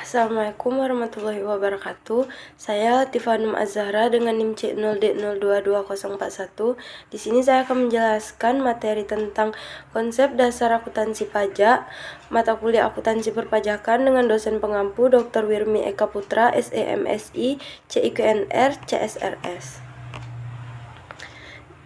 Assalamualaikum warahmatullahi wabarakatuh. Saya Latifah Num Az-Zahra dengan NIM C0D022041. Di sini saya akan menjelaskan materi tentang konsep dasar akuntansi pajak, mata kuliah akuntansi perpajakan dengan dosen pengampu Dr. Wirmi Eka Putra, SEMSI, CIQNR, CSRS.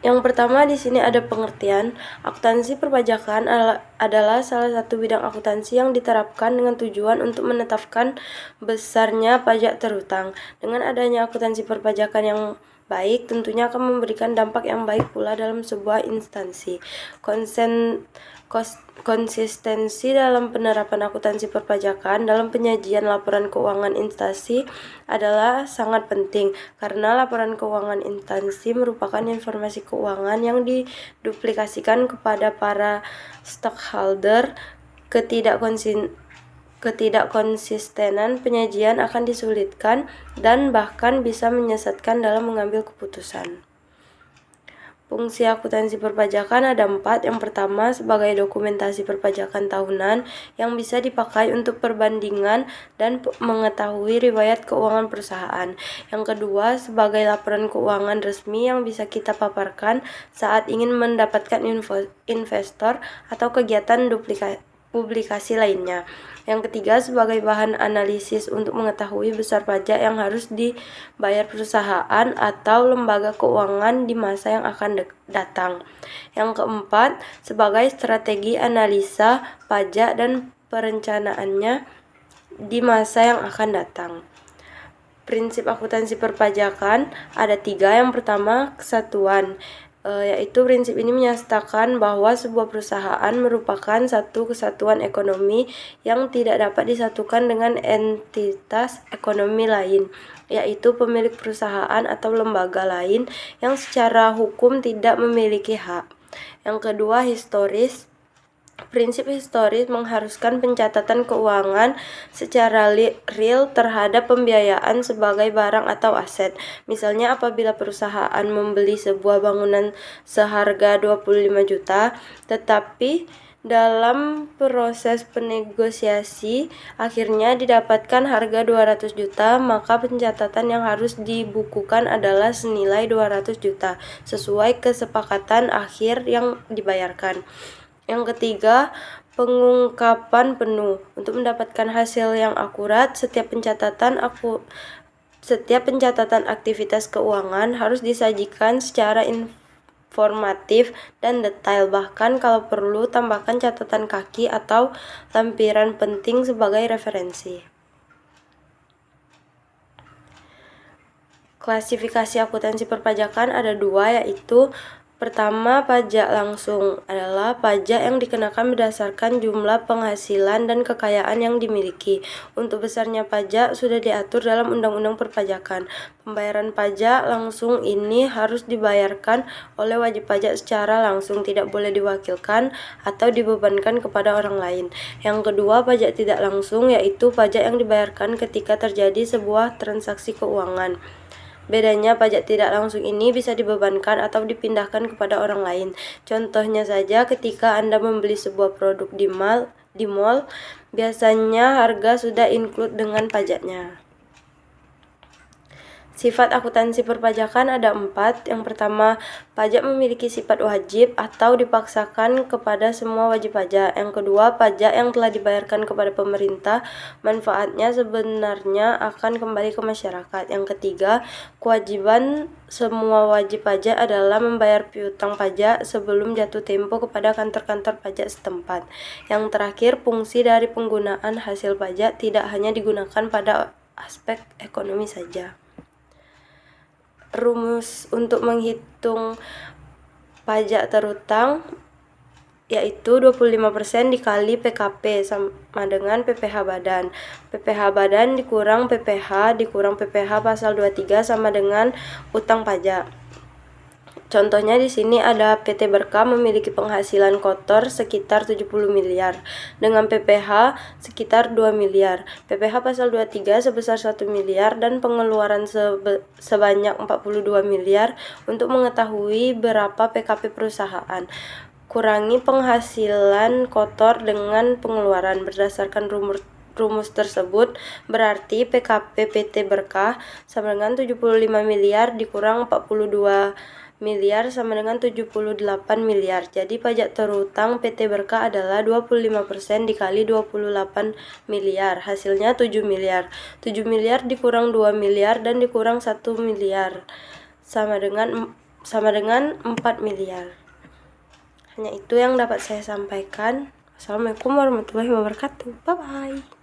Yang pertama di sini ada pengertian. Akuntansi perpajakan adalah salah satu bidang akuntansi yang diterapkan dengan tujuan untuk menetapkan besarnya pajak terhutang. Dengan adanya akuntansi perpajakan yang baik, tentunya akan memberikan dampak yang baik pula dalam sebuah instansi. Konsistensi dalam penerapan akuntansi perpajakan dalam penyajian laporan keuangan instansi adalah sangat penting karena laporan keuangan instansi merupakan informasi keuangan yang diduplikasikan kepada para stakeholder. Ketidakkonsistenan penyajian akan disulitkan dan bahkan bisa menyesatkan dalam mengambil keputusan. Fungsi akuntansi perpajakan ada 4. Yang pertama, sebagai dokumentasi perpajakan tahunan yang bisa dipakai untuk perbandingan dan mengetahui riwayat keuangan perusahaan. Yang kedua, sebagai laporan keuangan resmi yang bisa kita paparkan saat ingin mendapatkan investor atau kegiatan publikasi lainnya. Yang ketiga, sebagai bahan analisis untuk mengetahui besar pajak yang harus dibayar perusahaan atau lembaga keuangan di masa yang akan datang. Yang keempat, sebagai strategi analisa pajak dan perencanaannya di masa yang akan datang. Prinsip akuntansi perpajakan ada 3. Yang pertama, kesatuan, yaitu prinsip ini menyatakan bahwa sebuah perusahaan merupakan satu kesatuan ekonomi yang tidak dapat disatukan dengan entitas ekonomi lain, yaitu pemilik perusahaan atau lembaga lain yang secara hukum tidak memiliki hak. Yang kedua, historis. Prinsip historis mengharuskan pencatatan keuangan secara real terhadap pembiayaan sebagai barang atau aset. Misalnya apabila perusahaan membeli sebuah bangunan seharga 25 juta, tetapi dalam proses penegosiasi akhirnya didapatkan harga 200 juta, maka pencatatan yang harus dibukukan adalah senilai 200 juta sesuai kesepakatan akhir yang dibayarkan. Yang ketiga, pengungkapan penuh. Untuk mendapatkan hasil yang akurat, setiap pencatatan aktivitas keuangan harus disajikan secara informatif dan detail. Bahkan kalau perlu, tambahkan catatan kaki atau lampiran penting sebagai referensi. Klasifikasi akuntansi perpajakan ada 2, yaitu pertama, pajak langsung adalah pajak yang dikenakan berdasarkan jumlah penghasilan dan kekayaan yang dimiliki. Untuk besarnya pajak sudah diatur dalam Undang-Undang Perpajakan. Pembayaran pajak langsung ini harus dibayarkan oleh wajib pajak secara langsung, tidak boleh diwakilkan atau dibebankan kepada orang lain. Yang kedua, pajak tidak langsung, yaitu pajak yang dibayarkan ketika terjadi sebuah transaksi keuangan. Bedanya, pajak tidak langsung ini bisa dibebankan atau dipindahkan kepada orang lain. Contohnya saja, ketika Anda membeli sebuah produk di mall, biasanya harga sudah include dengan pajaknya. Sifat akuntansi perpajakan ada 4. Yang pertama, pajak memiliki sifat wajib atau dipaksakan kepada semua wajib pajak. Yang kedua, pajak yang telah dibayarkan kepada pemerintah, manfaatnya sebenarnya akan kembali ke masyarakat. Yang ketiga, kewajiban semua wajib pajak adalah membayar piutang pajak sebelum jatuh tempo kepada kantor-kantor pajak setempat. Yang terakhir, fungsi dari penggunaan hasil pajak tidak hanya digunakan pada aspek ekonomi saja. Rumus untuk menghitung pajak terhutang yaitu 25% dikali PKP sama dengan PPh badan. PPh badan dikurang PPh pasal 23 sama dengan utang pajak. Contohnya di sini ada PT Berkah memiliki penghasilan kotor sekitar 70 miliar dengan PPh sekitar 2 miliar. PPh pasal 23 sebesar 1 miliar dan pengeluaran sebanyak 42 miliar. Untuk mengetahui berapa PKP perusahaan, kurangi penghasilan kotor dengan pengeluaran berdasarkan rumus tersebut, berarti PKP PT Berkah sama dengan 75 miliar dikurang 42 miliar sama dengan 78 miliar. Jadi pajak terutang PT Berkah adalah 25% dikali 28 miliar. Hasilnya 7 miliar. 7 miliar dikurang 2 miliar dan dikurang 1 miliar sama dengan 4 miliar. Hanya itu yang dapat saya sampaikan. Assalamualaikum warahmatullahi wabarakatuh. Bye-bye.